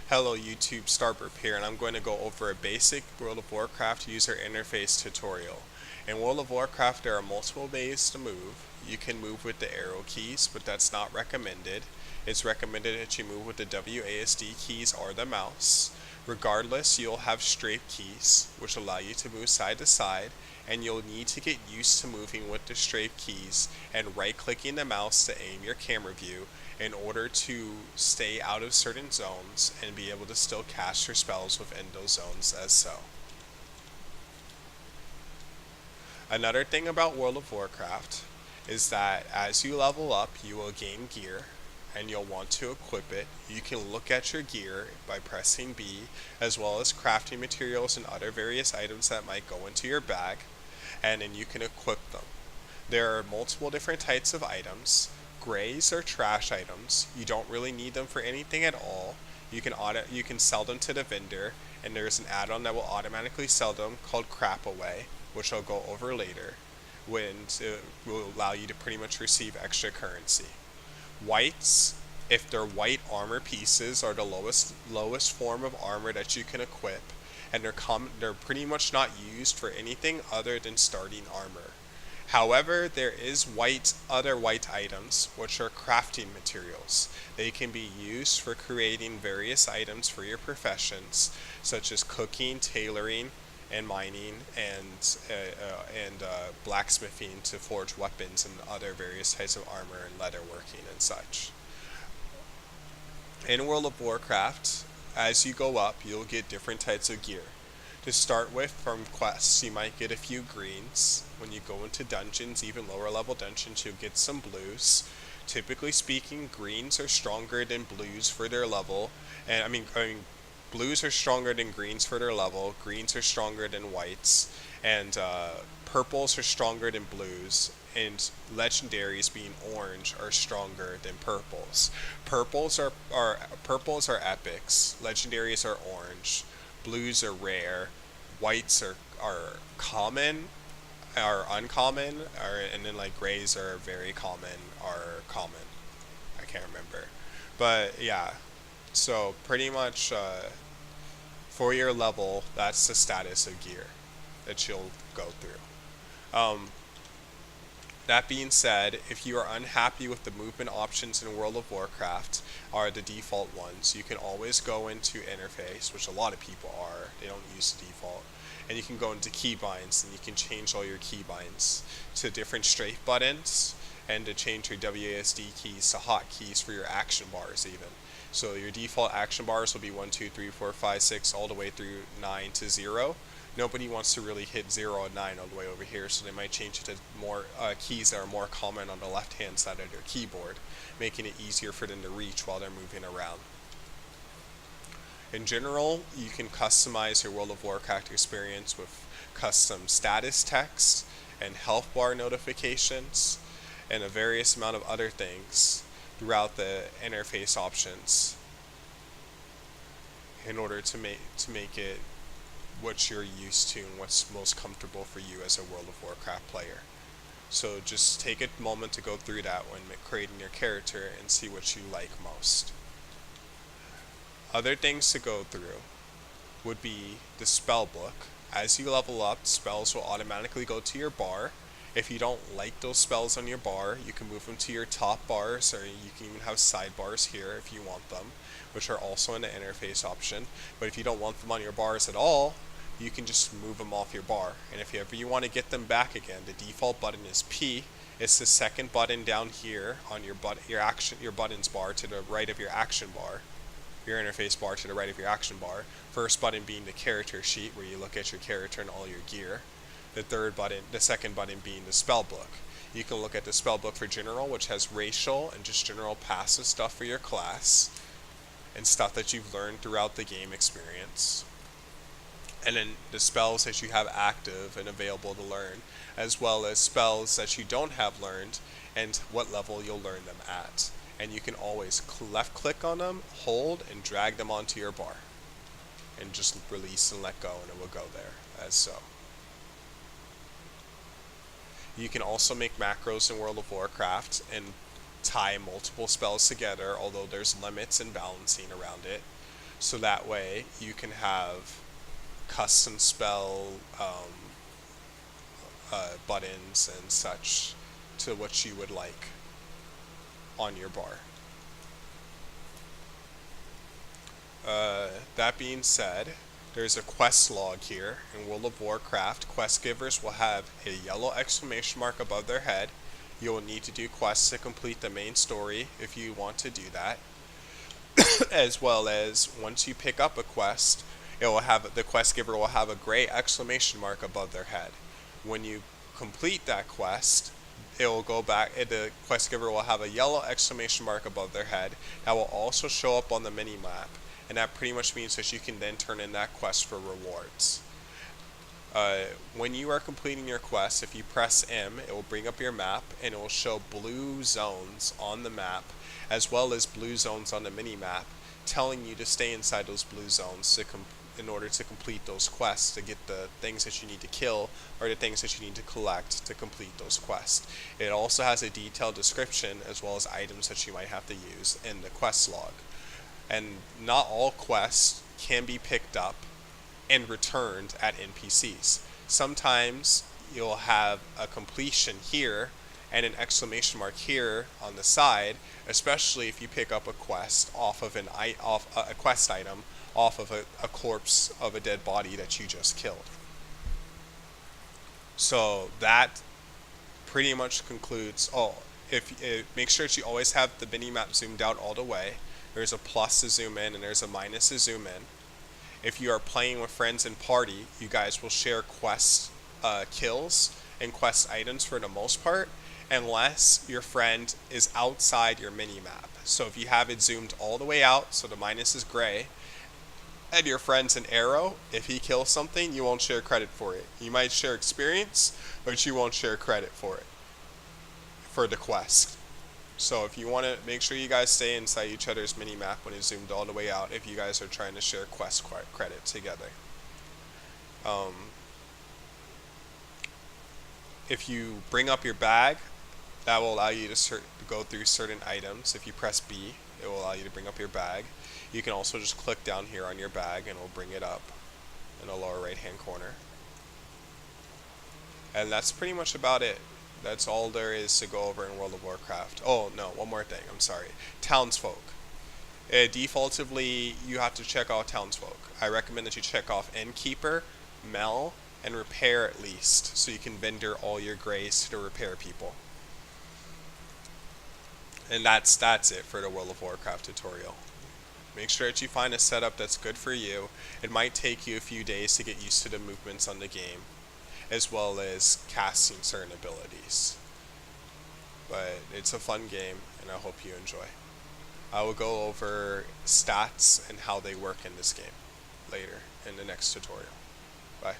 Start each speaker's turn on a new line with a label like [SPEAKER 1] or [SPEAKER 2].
[SPEAKER 1] Hello YouTube, Starburp here, and I'm going to go over a basic World of Warcraft user interface tutorial. In World of Warcraft there are multiple ways to move. You can move with the arrow keys, but that's not recommended. It's recommended that you move with the WASD keys or the mouse. Regardless, you'll have strafe keys, which allow you to move side to side, and you'll need to get used to moving with the strafe keys and right-clicking the mouse to aim your camera view in order to stay out of certain zones and be able to still cast your spells within those zones as so. Another thing about World of Warcraft is that as you level up, you will gain gear and you'll want to equip it. You can look at your gear by pressing B, as well as crafting materials and other various items that might go into your bag, and then you can equip them. There are multiple different types of items. Grays are trash items. You don't really need them for anything at all. You can sell them to the vendor, and there's an add-on that will automatically sell them called Crap Away, which I'll go over later, when it will allow you to pretty much receive extra currency. Whites, if they're white armor pieces, are the lowest form of armor that you can equip, and they're pretty much not used for anything other than starting armor. However, there is other white items, which are crafting materials. They can be used for creating various items for your professions, such as cooking, tailoring, and mining, and blacksmithing to forge weapons and other various types of armor and leatherworking and such. In World of Warcraft, as you go up, you'll get different types of gear. To start with, from quests, you might get a few greens. When you go into dungeons, even lower level dungeons, you'll get some blues. Typically speaking, greens are stronger than blues for their level, and I mean blues are stronger than greens for their level, greens are stronger than whites, and purples are stronger than blues, and legendaries being orange are stronger than purples. Purples are epics, legendaries are orange, blues are rare, whites are common, are uncommon, and then like grays are very common, are common. I can't remember. But yeah, so pretty much for your level, that's the status of gear that you'll go through. That being said, if you are unhappy with the movement options in World of Warcraft, are the default ones, you can always go into interface, which a lot of people are, they don't use the default, and you can go into keybinds and you can change all your keybinds to different strafe buttons, and to change your WASD keys to hotkeys for your action bars even. So your default action bars will be 1, 2, 3, 4, 5, 6, all the way through 9 to 0. Nobody wants to really hit 0 and 9 all the way over here, so they might change it to more keys that are more common on the left-hand side of their keyboard, making it easier for them to reach while they're moving around. In general, you can customize your World of Warcraft experience with custom status text and health bar notifications, and a various amount of other things throughout the interface options in order to make it what you're used to and what's most comfortable for you as a World of Warcraft player. So just take a moment to go through that when creating your character and see what you like most. Other things to go through would be the spell book. As you level up, spells will automatically go to your bar. If you don't like those spells on your bar, you can move them to your top bars, or you can even have sidebars here if you want them, which are also in the interface option. But if you don't want them on your bars at all, you can just move them off your bar. And if ever you want to get them back again, the default button is P. It's the second button down here on your buttons bar to the right of your action bar, your interface bar to the right of your action bar. First button being the character sheet, where you look at your character and all your gear. The second button being the spell book. You can look at the spell book for general, which has racial and just general passive stuff for your class, and stuff that you've learned throughout the game experience. And then the spells that you have active and available to learn, as well as spells that you don't have learned and what level you'll learn them at. And you can always left click on them, hold, and drag them onto your bar, and just release and let go, and it will go there as so. You can also make macros in World of Warcraft and tie multiple spells together, although there's limits and balancing around it. So that way you can have custom spell buttons and such to what you would like on your bar. That being said, there's a quest log here. In World of Warcraft, quest givers will have a yellow exclamation mark above their head. You will need to do quests to complete the main story if you want to do that. As well as once you pick up a quest, it will have the quest giver will have a gray exclamation mark above their head. When you complete that quest, it will go back. The quest giver will have a yellow exclamation mark above their head that will also show up on the mini map, and that pretty much means that you can then turn in that quest for rewards. When you are completing your quest, if you press M, it will bring up your map and it will show blue zones on the map as well as blue zones on the mini map, telling you to stay inside those blue zones in order to complete those quests, to get the things that you need to kill or the things that you need to collect to complete those quests. It also has a detailed description as well as items that you might have to use in the quest log. And not all quests can be picked up and returned at NPCs. Sometimes you'll have a completion here and an exclamation mark here on the side, especially if you pick up a quest off of a quest item off of a corpse of a dead body that you just killed. So that pretty much concludes. Make sure that you always have the mini map zoomed out all the way. There's a plus to zoom in and there's a minus to zoom in. If you are playing with friends in party, you guys will share quest kills and quest items for the most part, unless your friend is outside your mini map. So if you have it zoomed all the way out, so the minus is gray, and your friend's an arrow, if he kills something, you won't share credit for it. You might share experience, but you won't share credit for it, for the quest. So if you want to make sure you guys stay inside each other's mini map when it's zoomed all the way out, if you guys are trying to share quest credit together. If you bring up your bag, that will allow you to go through certain items. If you press B, it will allow you to bring up your bag. You can also just click down here on your bag and it will bring it up in the lower right hand corner. And that's pretty much about it. That's all there is to go over in World of Warcraft. Oh, no, one more thing. I'm sorry. Townsfolk. Defaultively, you have to check out Townsfolk. I recommend that you check off Innkeeper, Mel, and Repair at least, so you can vendor all your grays to the repair people. And that's it for the World of Warcraft tutorial. Make sure that you find a setup that's good for you. It might take you a few days to get used to the movements on the game, as well as casting certain abilities. But it's a fun game, and I hope you enjoy. I will go over stats and how they work in this game later in the next tutorial. Bye.